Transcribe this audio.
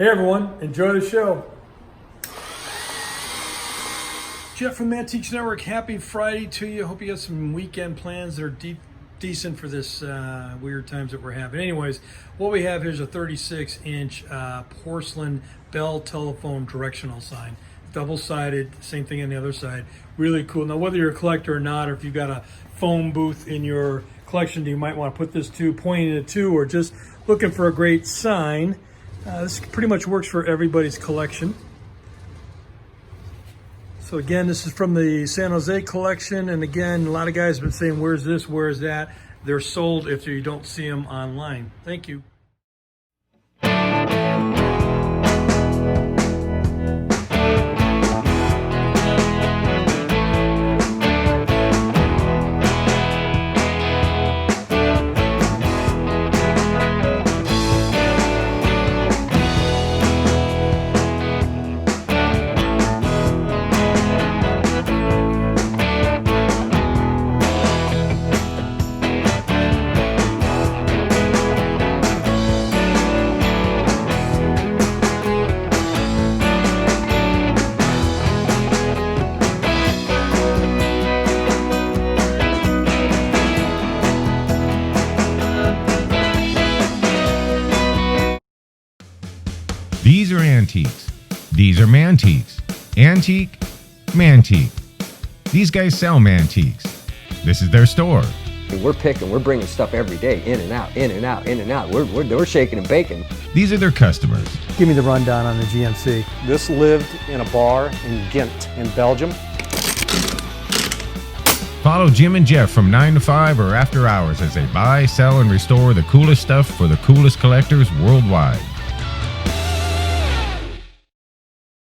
Hey everyone, enjoy the show. Jeff from Mantiques Network, happy Friday to you. Hope you got some weekend plans that are decent for this weird times that we're having. Anyways, what we have here is a 36-inch porcelain Bell telephone directional sign. Double-sided, same thing on the other side. Really cool. Now, whether you're a collector or not, or if you've got a phone booth in your collection you might want to put this to, pointing it to, or just looking for a great sign, this pretty much works for everybody's collection. So again, this is from the San Jose collection, and again, a lot of guys have been saying, where's this, where's that? They're sold if you don't see them online. Thank you. These are antiques. These are mantiques. Antique, mantique. These guys sell mantiques. This is their store. We're bringing stuff every day, in and out, in and out, in and out. We're shaking and baking. These are their customers. Give me the rundown on the GMC. This lived in a bar in Ghent in Belgium. Follow Jim and Jeff from 9 to 5 or after hours as they buy, sell, and restore the coolest stuff for the coolest collectors worldwide.